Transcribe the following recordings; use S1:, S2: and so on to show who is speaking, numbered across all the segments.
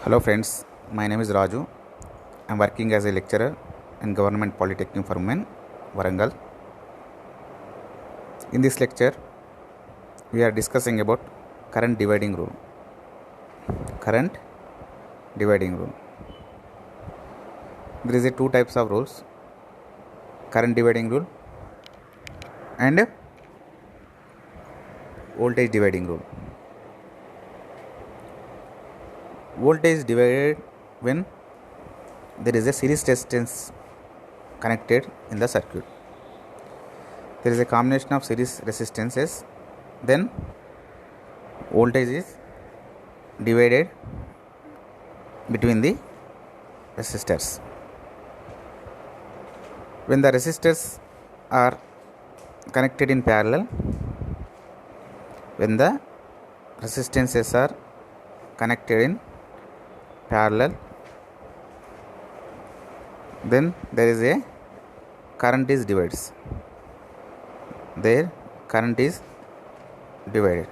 S1: Hello friends, my name is Raju. I am working as a lecturer in Government Polytechnic for Women, Warangal. In this lecture, we are discussing about current dividing rule. Current dividing rule. There is two types of rules: current dividing rule and voltage dividing rule. Voltage divided when there is a series resistance connected in the circuit. There is a combination of series resistances, then voltage is divided between the resistors. When the resistors are connected in parallel, when the resistances are connected in parallel, then there is a current is divided. Their current is divided.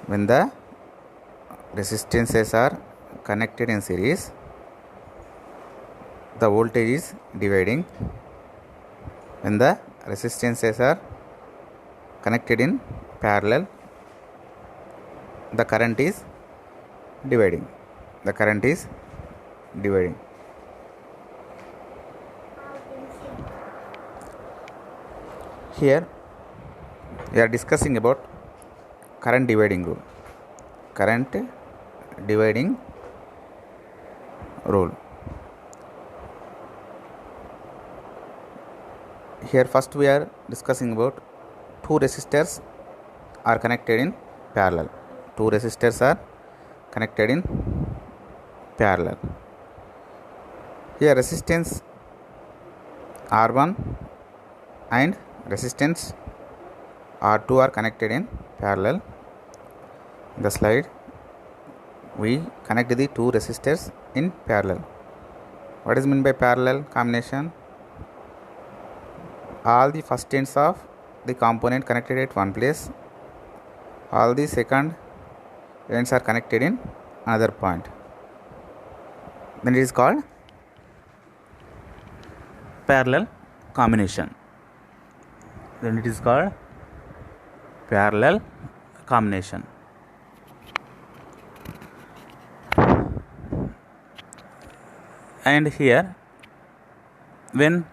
S1: When the resistances are connected in series, the voltage is dividing. When the resistances are connected in parallel, the current is dividing. The current is dividing. Here we are discussing about current dividing rule. Current dividing rule. Here first we are discussing about two resistors are connected in parallel. Two resistors are connected in parallel. Here resistance R1 and resistance R2 are connected in parallel. In the slide we connect the two resistors in parallel. What is meant by parallel combination? All the first ends of the component connected at one place, all the second ends are connected in another point. Then it is called parallel combination. Then it is called parallel combination. And here, when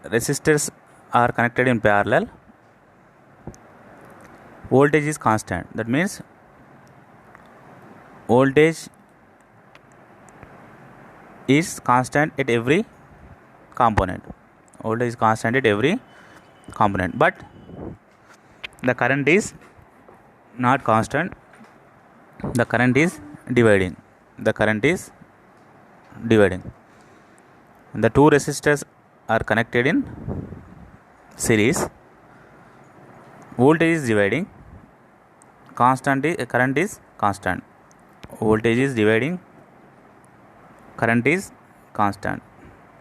S1: resistors are connected in parallel, voltage is constant. That means voltage is constant at every component. Voltage is constant at every component, but the current is not constant. The current is dividing. The current is dividing. The two resistors are connected in series. Voltage is dividing. Current is constant. Voltage is dividing. Current is constant.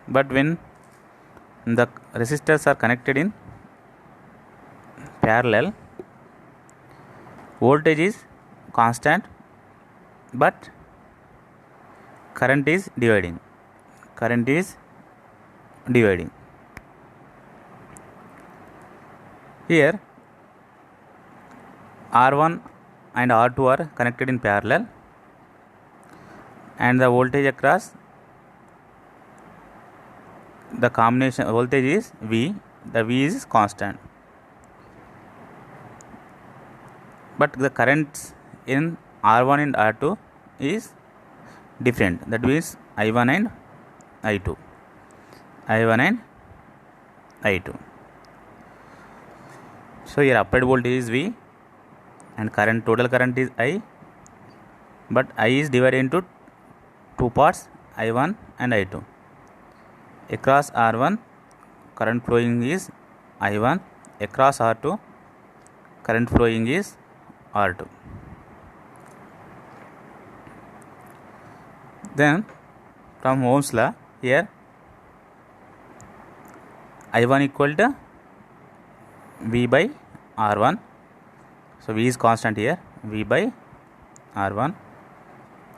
S1: But when the resistors are connected in parallel, voltage is constant, but current is dividing. Current is dividing. Here R1 and R2 are connected in parallel, and the voltage across the combination voltage is V. The V is constant, but the currents in R1 and R2 is different. That means I1 and I2. I1 and I2. So here applied voltage is V and total current is I, but I is divided into two parts, I1 and I2. Across R1 current flowing is I1, across R2 current flowing is R2. Then from Ohm's law, here I1 equal to V by R1. So V is constant here, V by R1,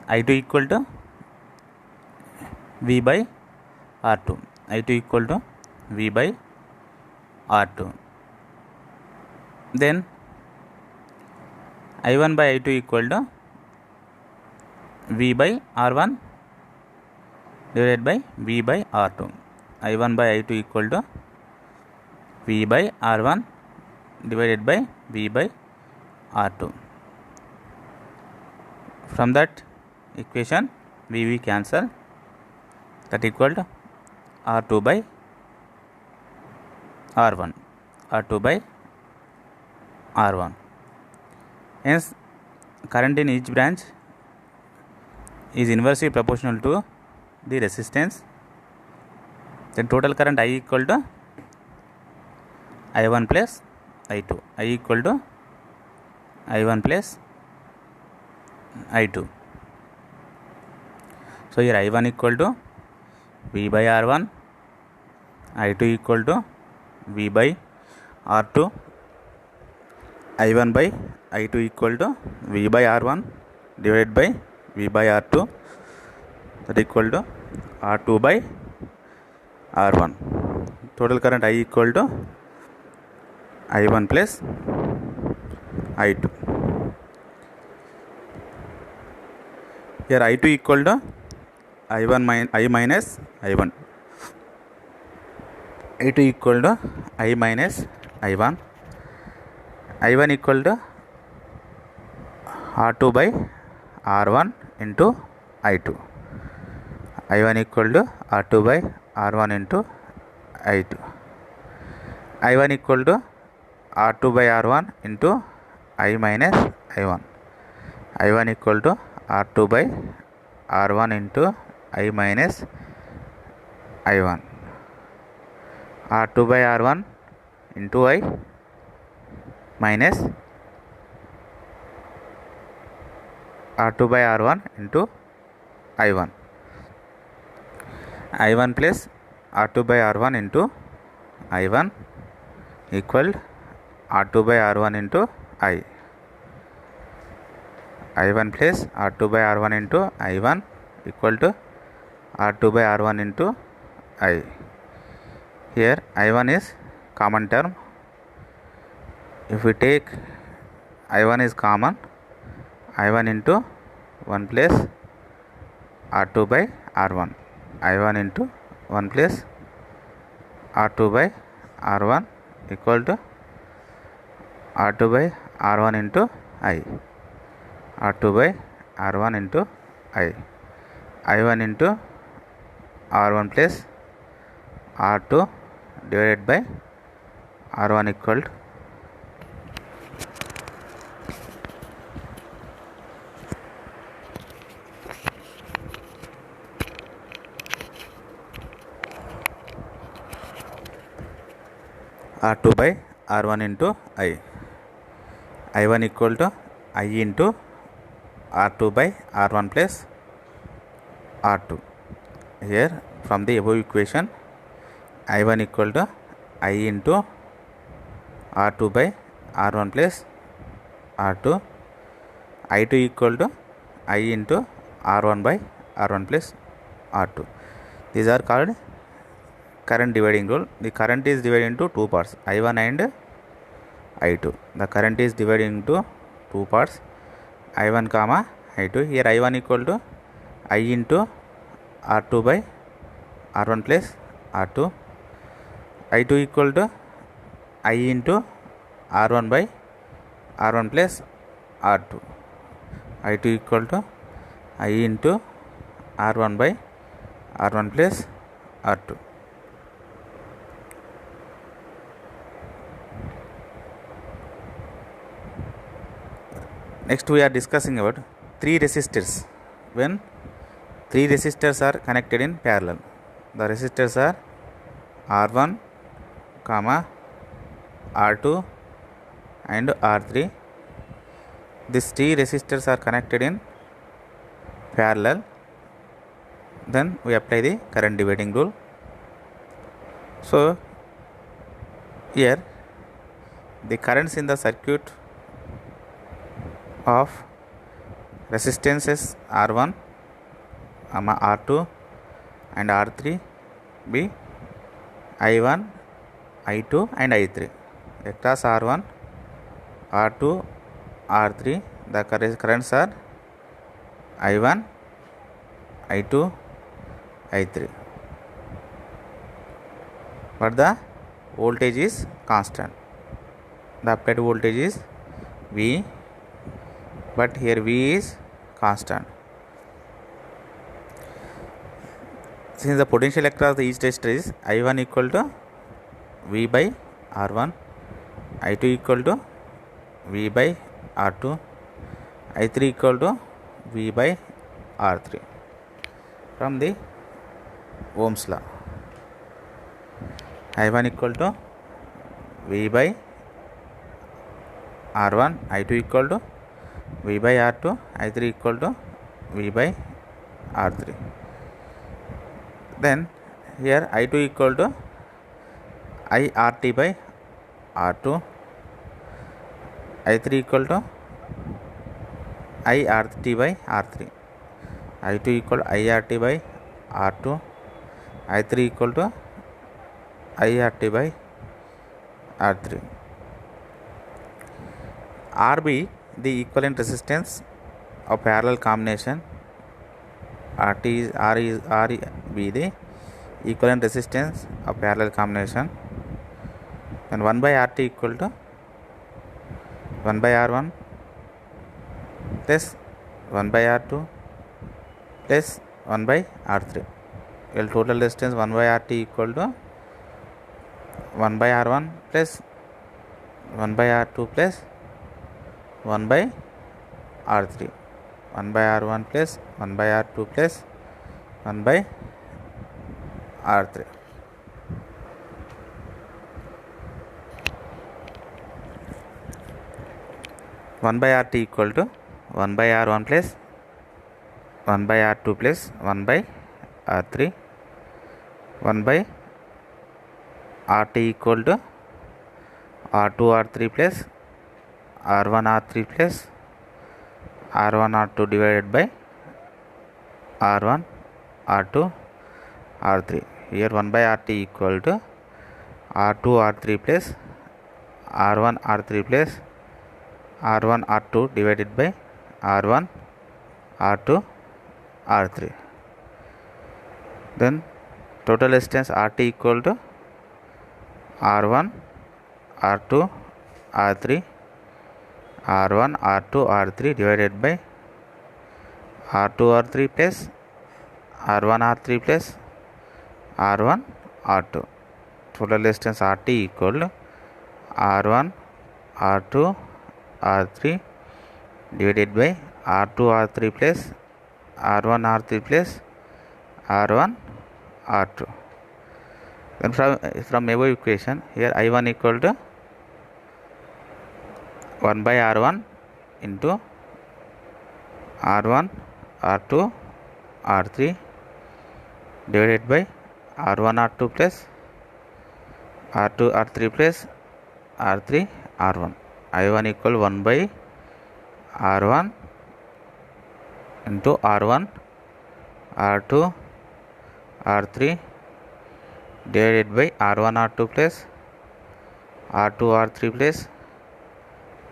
S1: I2 equal to V by R2. I2 equal to V by R2. Then I1 by I2 equal to V by R1 divided by V by R2. I1 by I2 equal to V by R1 divided by V by R2. From that equation V cancel, that equal to R2 by R1. R2 by R1. Hence current in each branch is inversely proportional to the resistance. Then total current I equal to I1 plus I2. I equal to I1 plus I2. So here I1 equal to V by R1, I2 equal to V by R2, I1 by I2 equal to V by R1 divided by V by R2, that equal to R2 by R1. Total current I equal to I1 plus I2. Here I2 equal to I minus I1. I2 equal to I minus I1. I1 equal to R2 by R1 into I2. I1 equal to R2 by R1 into I2. I1 equal to R2 by R1 into I minus I1. I1 equal to R2 by R1 into I minus I1. R2 by R1 into I minus R2 by R1 into I1. I1 plus R2 by R1 into I1 equal R2 by R1 into I. I1 plus R2 by R1 into I1 equal to R2 by R1 into I. Here I1 is common term. If we take I1 is common, I1 into 1 plus R2 by R1. I1 into 1 plus R2 by R1 equal to R2 by R1 into I. R2 by R1 into I. I1 into R1 plus R2 divided by R1 equal to R2 by R1 into I. I1 equal to I into R2 by R1 plus R2. Here from the above equation I1 equal to I into R2 by R1 plus R2. I2 equal to I into R1 by R1 plus R2. These are called current dividing rule. The current is divided into two parts, I1 and I2. The current is divided into two parts, I1 comma I2. Here I1 equal to I into R2 by R1 plus R2. I2 equal to I into R1 by R1 plus R2. I2 equal to I into R1 by R1 plus R2. Next we are discussing about three resistors. When three resistors are connected in parallel, the resistors are R1, R2 and R3. These three resistors are connected in parallel. Then we apply the current dividing rule. So here the currents in the circuit of resistances R1, R2 and R3 be I1, I2 and I3. Across R1, R2, R3 the currents are I1, I2, I3, but the voltage is constant. The applied voltage is V, but here V is constant. Since the potential across each resistor is I1 equal to V by R1, I2 equal to V by R2, I3 equal to V by R3 from the Ohm's law. I1 equal to V by R1, I2 equal to V by R2, I3 equal to V by R3. Then here I2 equal to IRT by R2, I3 equal to IRT by R3, I2 equal to IRT by R2, I3 equal to IRT by R3. RB the equivalent resistance of parallel combination. RB the equivalent resistance of parallel combination. Then 1 by RT equal to 1 by R1 plus 1 by R2 plus 1 by R3. Well, total resistance 1 by RT equal to 1 by R1 plus 1 by R2 plus 1 by R3. 1 by R1 plus 1 by R2 plus 1 by R3. One by RT equal to 1 by R1 plus 1 by R2 plus 1 by R3. 1 by RT equal to R2 R3 plus R1 R3 plus R1 R2 divided by R1 R2 R3. Here 1 by RT equal to R2 R3 plus R1 R3 plus R1 R2 divided by R1 R2 R3. Then total resistance RT equal to R1 R2 R3 R1 R2 R3 divided by R2 R3 plus R1 R3 plus R1 R2. Total resistance RT equal to R1 R2 R3 divided by R2 R3 plus R1 R3 plus R1 R2. Then from above equation, here I1 equal to 1 by R1 into R1 R2 R3 divided by R1 R2 plus R2 R3 plus R3 R1. I1 equal 1 by R1 into R1 R2 R3 divided by R1 R2 plus R2 R3 plus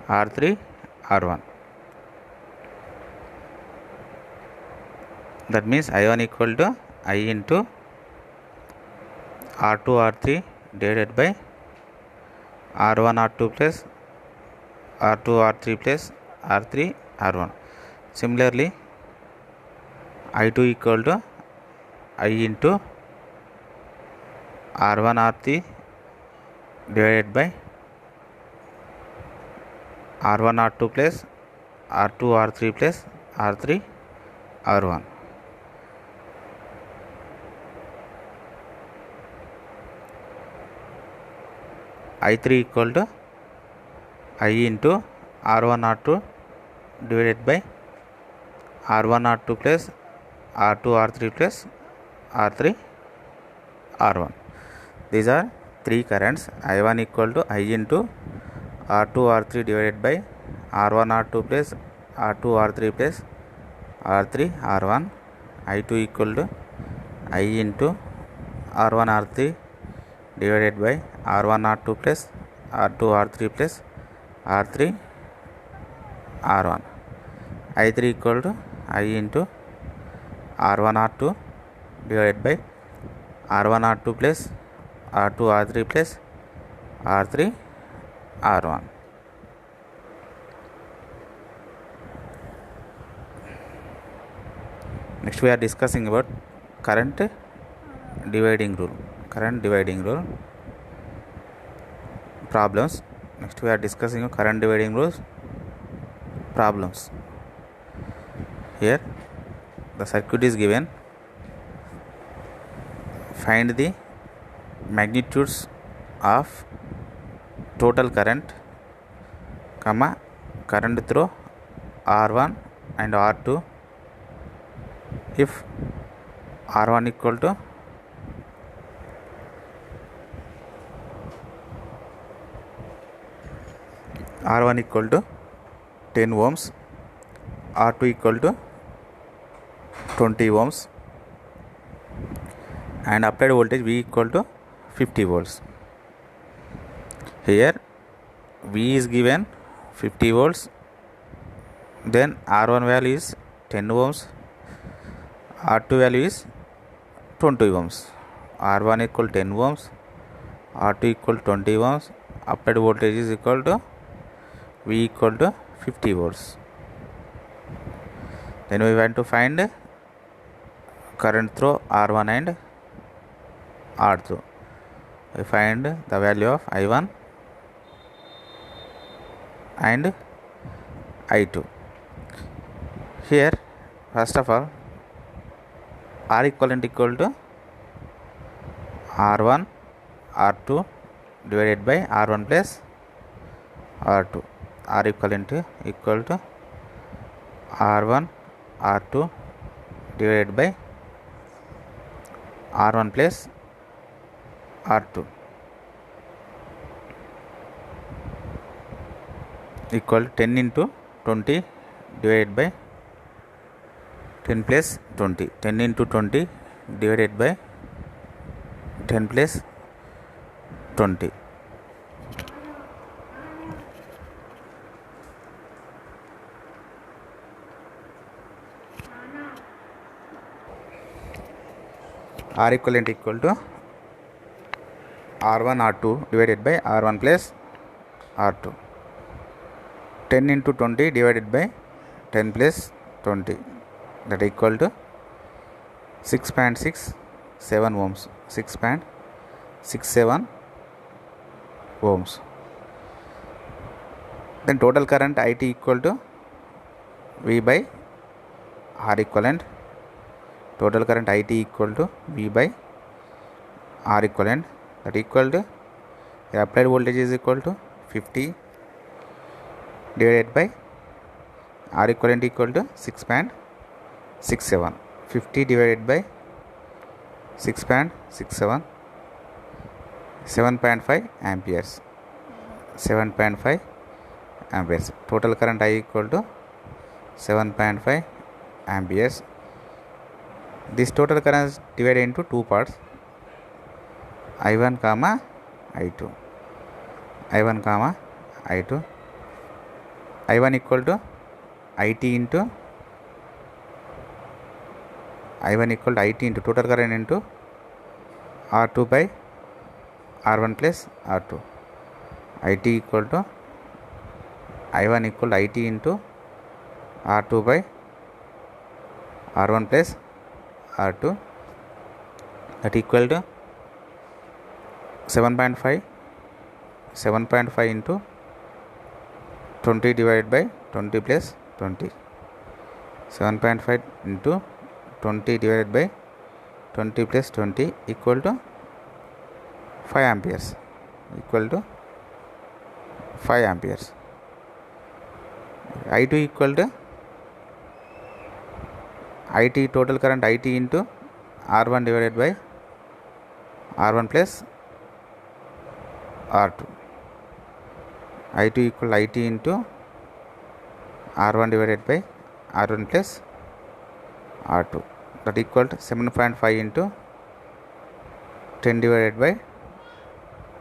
S1: R3 R1. That means I1 equal to I into R2 R3 divided by R1 R2 plus R2 R3 plus R3 R1. Similarly, I2 equal to I into R1 R3 divided by R1 R2 plus R2 R3 plus R3 R1. I3 equal to I into R1 R2 divided by R1 R2 plus R2 R3 plus R3 R1. These are three currents. I1 equal to I into R2 R3 divided by R1 R2 plus R2 R3 plus R3 R1, I2 equal to I into R1 R3 divided by R1 R2 plus R2 R3 plus R3 R1. I3 equal to I into R1 R2 divided by R1 R2 plus R2 R3 plus R3 R1. Next we are discussing about current dividing rule. Current dividing rule problems. Next we are discussing current dividing rules problems. Here the circuit is given. Find the magnitudes of total current, comma, current through R1 and R2 if R1 equal to R1 equal to 10 ohms, R2 equal to 20 ohms, and applied voltage V equal to 50 volts. Here V is given 50 volts, then R1 value is 10 ohms, R2 value is 20 ohms. R1 equal 10 ohms, R2 equal 20 ohms, applied voltage is equal to V equal to 50 volts. Then we want to find current through R1 and R2. We find the value of I1 and I2. Here first of all R equivalent equal to R1 R2 divided by R1 plus R2. R equivalent equal to R1 R2 divided by R1 plus R2 equal 10 into 20 divided by 10 plus 20. 10 into 20 divided by 10 plus 20. R equivalent equal to R1 R2 divided by R1 plus R2. 10 into 20 divided by 10 plus 20, that equal to 6.67 ohms. 6.67 ohms. Then total current IT equal to V by R equivalent. Total current IT equal to V by R equivalent, that equal to the applied voltage is equal to 50 divided by R equivalent equal to 6.67. 50 divided by 6.67, 7.5 amperes. 7.5 amperes. Total current I equal to 7.5 amperes. This total current is divided into two parts, I1 comma I2. I1 comma I2. I1 equal to IT into I1 equal to IT into total current into R2 by R1 plus R2. IT equal to I1 equal to IT into R2 by R1 plus R2, that equal to 7.5 into 20 divided by 20 plus 20. 7.5 into 20 divided by 20 plus 20 equal to 5 amperes. Equal to 5 amperes. I2 equal to IT total current IT into R1 divided by R1 plus R2. I2 equal IT into R1 divided by R1 plus R2, that equal to 7.5 into 10 divided by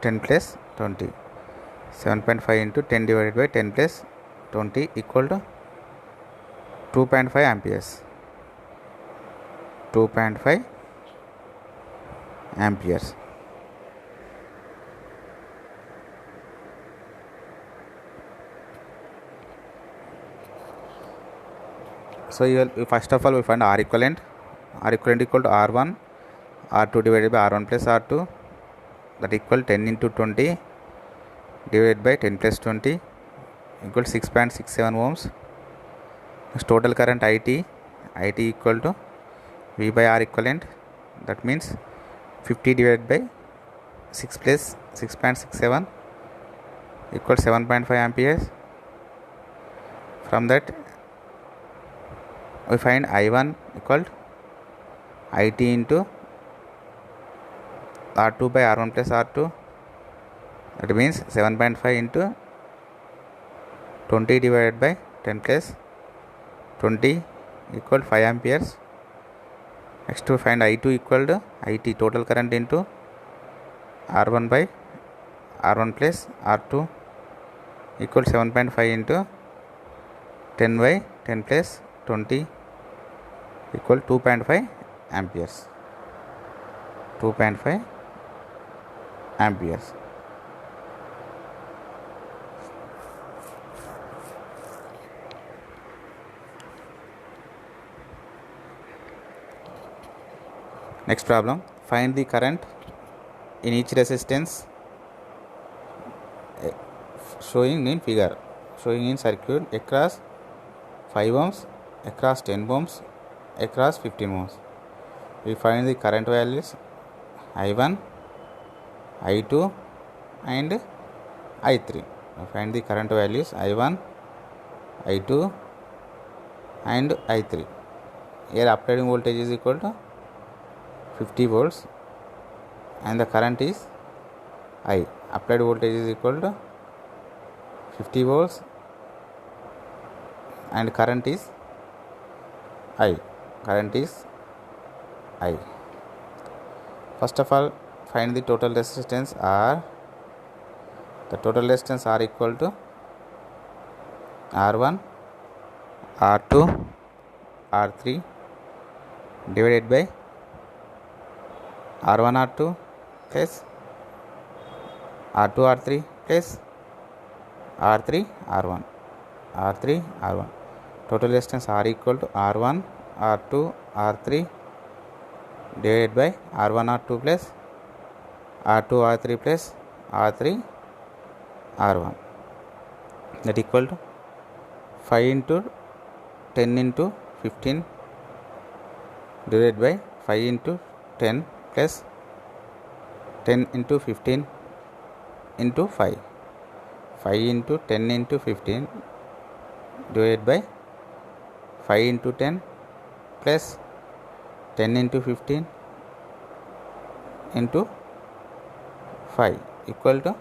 S1: 10 plus 20. 7.5 into 10 divided by 10 plus 20 equal to 2.5 amperes. 2.5 amperes. So first of all we find R equivalent. R equivalent equal to R1 R2 divided by R1 plus R2, that equal 10 into 20 divided by 10 plus 20 equal 6.67 ohms. Total current IT equal to V by R equivalent, that means 50 divided by 6 plus 6.67 equal 7.5 amperes. From that we find I1 equal to IT into R2 by R1 plus R2, that means 7.5 into 20 divided by 10 plus 20 equal 5 amperes. Next we find I2 equal to IT, total current, into R1 by R1 plus R2 equal 7.5 into 10 by 10 plus 20 equal 2.5 amperes. 2.5 amperes. Next problem, find the current in each resistance showing in figure, showing in circuit across 5 ohms, across 10 ohms, across 15 ohms. We find the current values I1, I2 and I3. We find the current values I1, I2 and I3. Here applied voltage is equal to 50 volts and the current is I. Applied voltage is equal to 50 volts and current is I. Current is I. First of all, find the total resistance R. The total resistance R equal to R1, R2, R3 divided by R1 R2 plus R2 R3 plus R3 R1. R3 R1. Total resistance R equal to R1 R2 R3 divided by R1 R2 plus R2 R3 plus R3 R1, that equal to 5 into 10 into 15 divided by 5 into 10 plus 10 into 15 into 5. 5 into 10 into 15 divided by 5 into 10 plus 10 into 15 into 5 equal to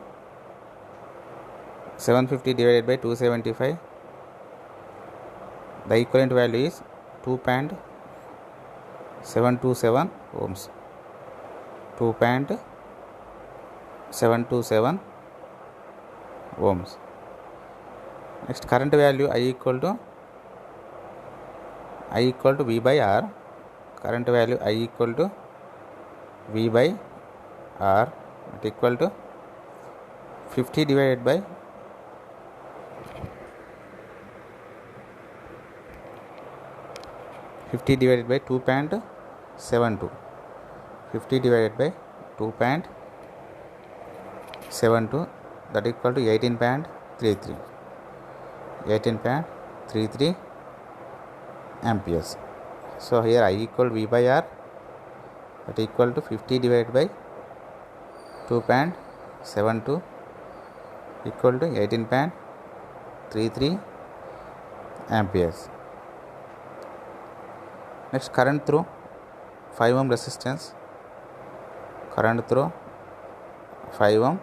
S1: 750 divided by 275. The equivalent value is 2.727 ohms. 2.727 ohms. Next, current value I equal to V by R. Current value I equal to V by R, it equal to 50 divided by 2.72. 50 divided by 2.72, that equal to 18.33. 18.33 amperes. So here I equal V by R, that equal to 50 divided by 2.72 equal to 18.33 amperes. Next, current through 5 ohm resistance. Current through 5 ohm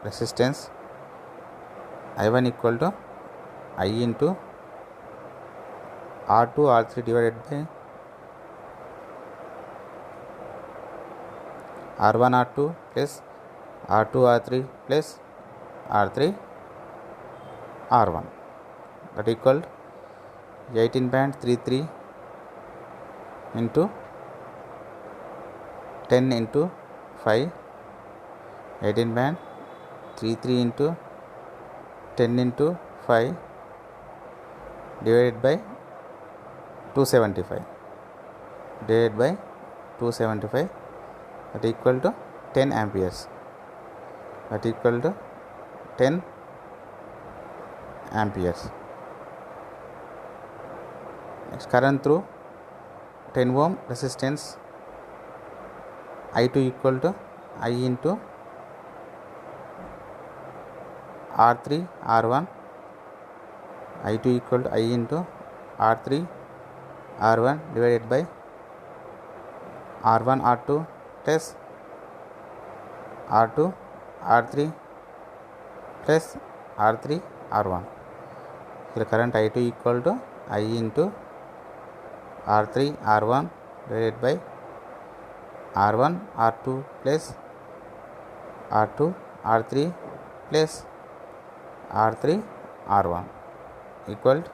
S1: resistance I1 equal to I into R2 R3 divided by R1 R2 plus R2 R3 plus R3 R1, that equal 18.33 into 10 into 5, 18.33 into 10 into 5 divided by 275, that equal to 10 amperes, that equal to 10 amperes. Next, current through 10 ohm resistance, I2 equal to I into R3 R1, I2 equal to I into R3 R1 divided by R1 R2 plus R2 R3 plus R3 R1. Here current I2 equal to I into R3 R1 divided by R1 R2 plus R2 R3 plus R3 R1 equal to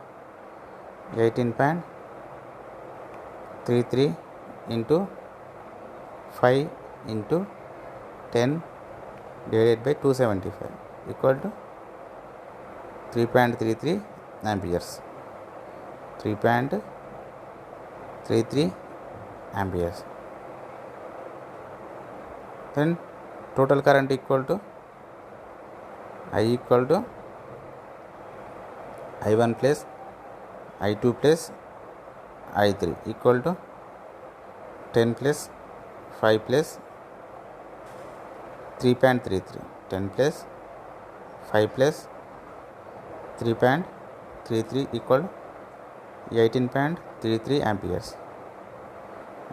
S1: 18.33 into 5 into 10 divided by 275 equal to 3.33 amperes. 3.33 amperes. Then total current equal to I equal to I1 plus I2 plus I3 equal to 10 plus 5 plus 3.33, 10 plus 5 plus 3.33 equal 18.33 amperes.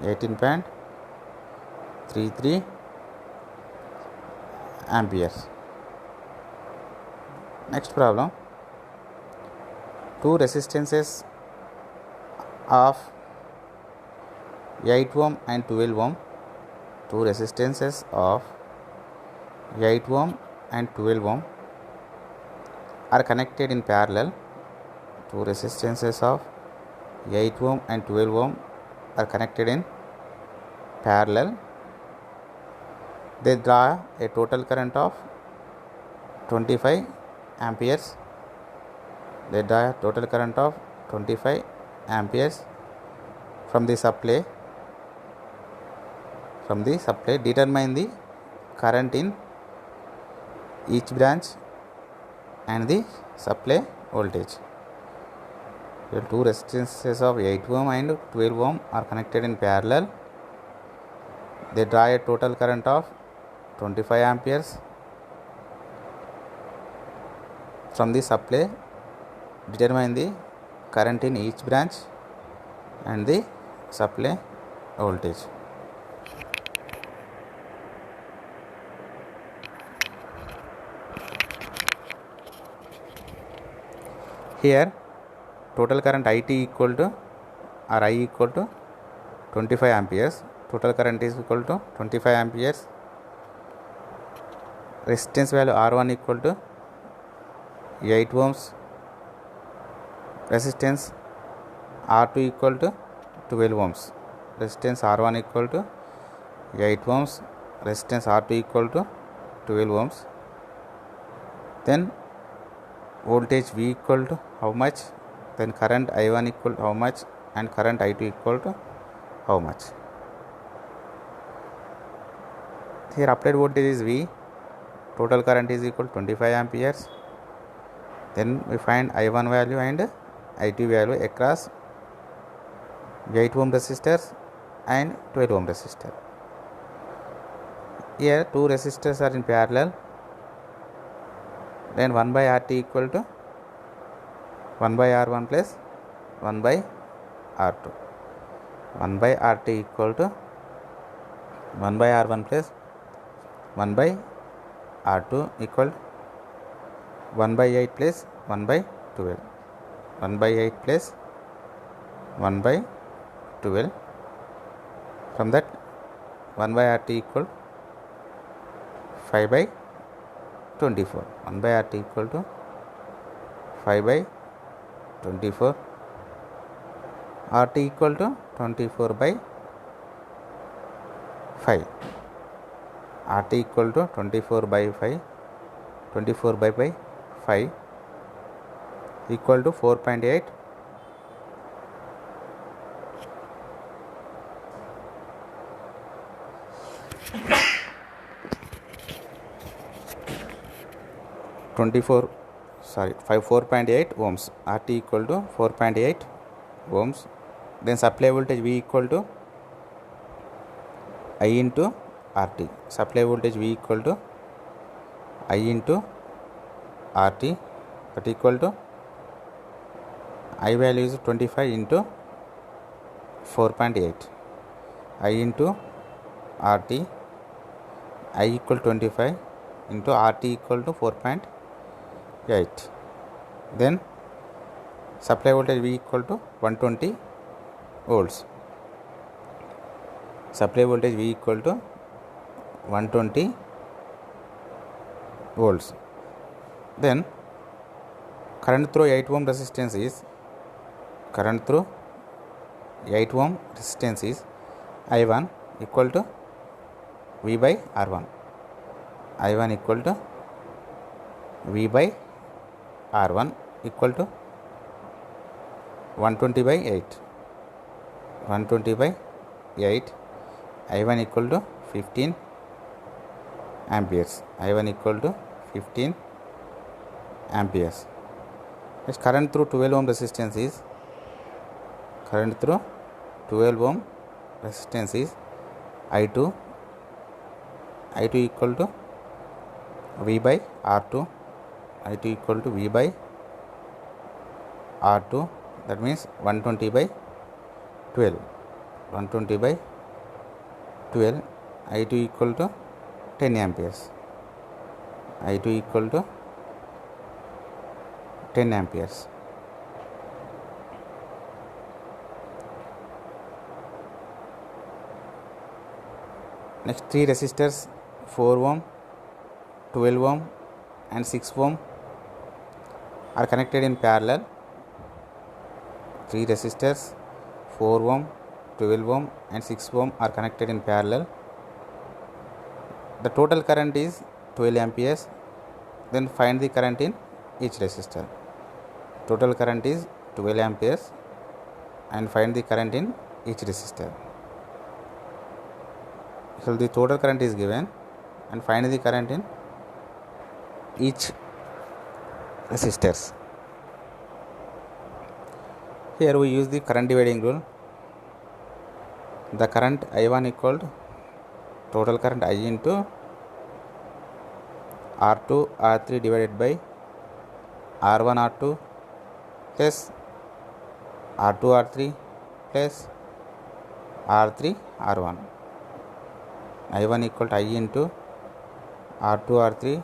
S1: 18.33 amperes. Next problem, two resistances of 8 ohm and 12 ohm, two resistances of 8 ohm and 12 ohm are connected in parallel. Two resistances of 8 ohm and 12 ohm are connected in parallel. They draw a total current of 25 amperes. They draw a total current of 25 amperes from the supply. Determine the current in each branch and the supply voltage. The two resistances of 8 ohm and 12 ohm are connected in parallel. They draw a total current of 25 amperes from the supply. Determine the current in each branch and the supply voltage. Here total current IT equal to or I equal to 25 amperes. Total current is equal to 25 amperes. Resistance value R1 equal to 8 ohms. Resistance R2 equal to 12 ohms. Resistance R1 equal to 8 ohms. Resistance R2 equal to 12 ohms. Then voltage V equal to how much? Then current I1 equal to how much? And current I2 equal to how much? Here applied voltage is V. Total current is equal to 25 amperes. Then we find I1 value and I2 value across 8 ohm resistors and 12 ohm resistor. Here two resistors are in parallel. Then 1 by RT equal to 1 by R1 plus 1 by R2. 1 by RT equal to 1 by R1 plus 1 by R2 equal 1 by 8 plus 1 by 12. 1 by 8 plus 1 by 12. From that 1 by RT equal 5 by 24. 1 by RT equal to 5 by 24. RT equal to 24 by 5. RT equal to 24 by 5. 24 by 5 equal to 4.8. 4.8 ohms. RT equal to 4.8 ohms. Then supply voltage V equal to I into RT. Supply voltage V equal to I into RT, that equal to I value is 25 into 4.8. I into RT, I equal 25 into RT equal to 4.8. Then supply voltage V equal to 120 volts. Supply voltage V equal to 120 volts. Then current through 8 ohm resistance is I1 equal to V by R1. I1 equal to V by R1 equal to 120 by 8. 120 by 8. I1 equal to 15 amperes. I1 equal to 15 amperes. Next, current through 12 ohm resistance is I2 equal to V by R2. I2 equal to V by R2, that means 120 by 12. 120 by 12. I2 equal to 10 amperes. I2 equal to 10 amperes. Next, 3 resistors 4 ohm, 12 ohm and 6 ohm are connected in parallel. 3 resistors 4 ohm, 12 ohm and 6 ohm are connected in parallel. The total current is 12 amperes. Then find the current in each resistor. Total current is 12 amperes and find the current in each resistor. So the total current is given and find the current in each resistors. Here we use the current dividing rule. The current I1 equal to total current I into R2 R3 divided by R1 R2 plus R2 R3 plus R3 R1. I1 equal to I into R2 R3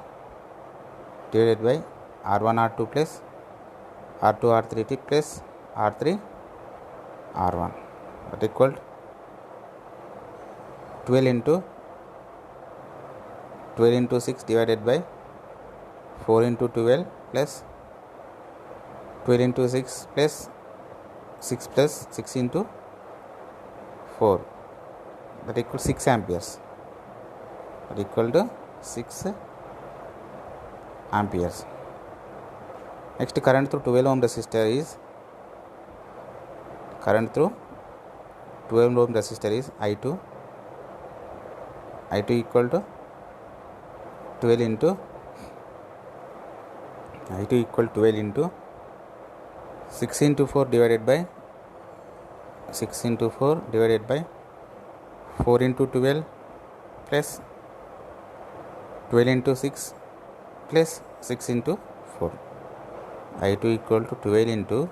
S1: divided by R1 R2 plus R2 R3 plus R3 R1, that equal to 12 into 6 divided by 4 into 12 plus 12 into 6 plus 6 into 4, that equal 6 amperes. That equal to 6 amperes. Next, current through 12 ohm resistor is I2 equal to 12 into 6 into 4 divided by 4 into 12 plus 12 into 6 plus 6 into 4. I2 equal to 12 into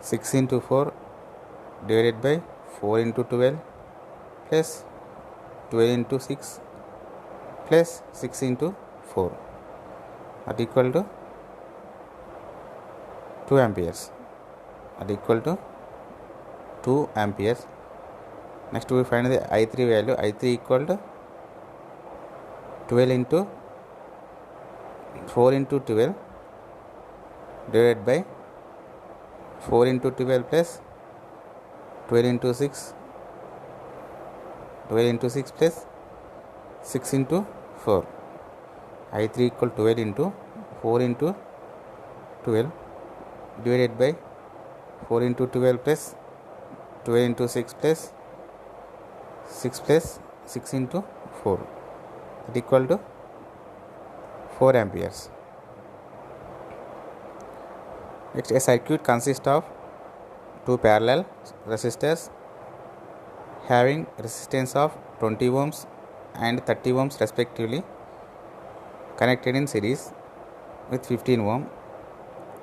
S1: 6 into 4 divided by 4 into 12 plus 12 into 6 plus 6 into 4, that equal to 2 amperes. That equal to 2 amperes. Next we find the I3 value. I3 equal to 12 into 4 into 12 divided by 4 into 12 plus 12 into 6, 12 into 6 plus 6 into 4. I3 equal 12 into 4 into 12 divided by 4 into 12 plus 12 into 6 plus 6 plus 6 into 4, that equal to 4 amperes. Next, a circuit consists of two parallel resistors having resistance of 20 ohms and 30 ohms respectively, connected in series with 15 ohm.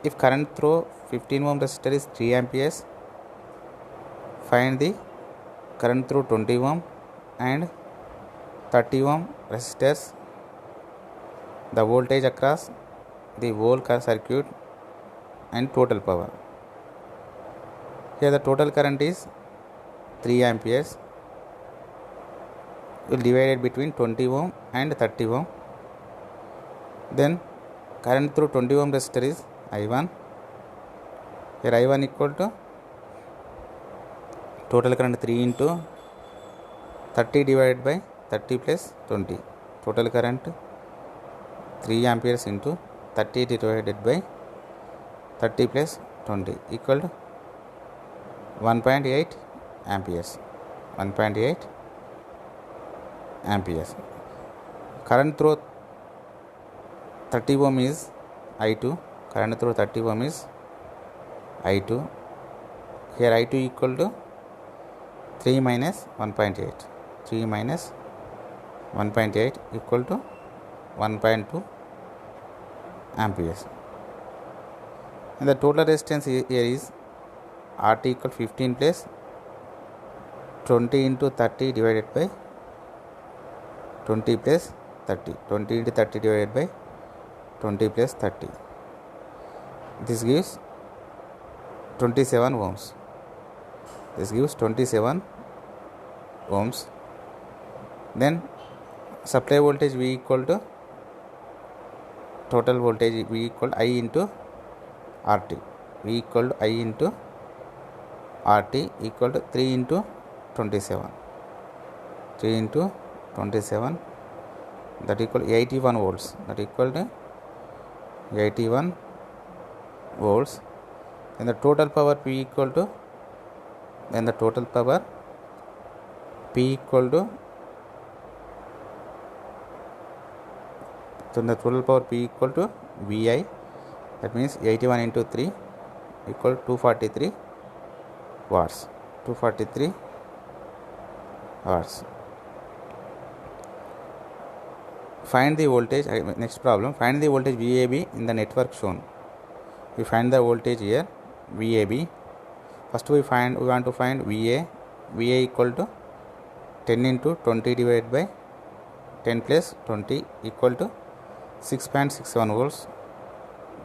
S1: If current through 15 ohm resistor is 3 amperes, find the current through 20 ohm and 30 ohm resistors, the voltage across the whole circuit and total power. Here the total current is 3 amperes, will divide it between 20 ohm and 30 ohm. Then current through 20 ohm resistor is I1. Here I1 equal to total current 3 into 30 divided by 30 plus 20. Total current 3 amperes into 30 divided by 30 plus 20 equal to 1.8 amperes. 1.8 amperes. Current through 30 ohm is I2. Current through 30 ohm is I2. Here I2 equal to 3 minus 1.8. 3 minus 1.8 equal to 1.2 amperes. And the total resistance here is RT equal 15 plus 20 into 30 divided by 20 plus 30. 20 into 30 divided by 20 plus 30. This gives 27 ohms. This gives 27 ohms. Then supply voltage V equal to total voltage V equal to I into RT. V equal to I into RT equal to 3 into 27. 3 into 27, that equal 81 volts. That equal to 81 volts. And the total power P equal to, then the total power P equal to, so the total power P equal to VI, that means 81 into 3 equal to 243 watts. 243 watts. Find the voltage. Next problem, find the voltage VAB in the network shown. We find the voltage here VAB. First we want to find VA. VA equal to 10 into 20 divided by 10 plus 20 equal to 6.67 volts.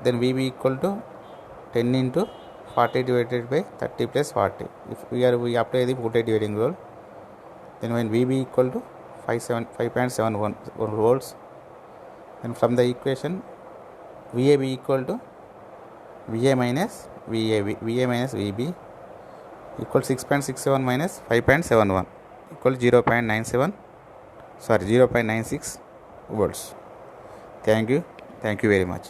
S1: Then VB equal to 10 into 40 divided by 30 plus 40. If we apply the voltage dividing rule, then when VB equal to 5.71 volts, then from the equation VAB equal to VA minus VB equal 6.67 minus 5.71 equal 0.96 volts. Thank you very much.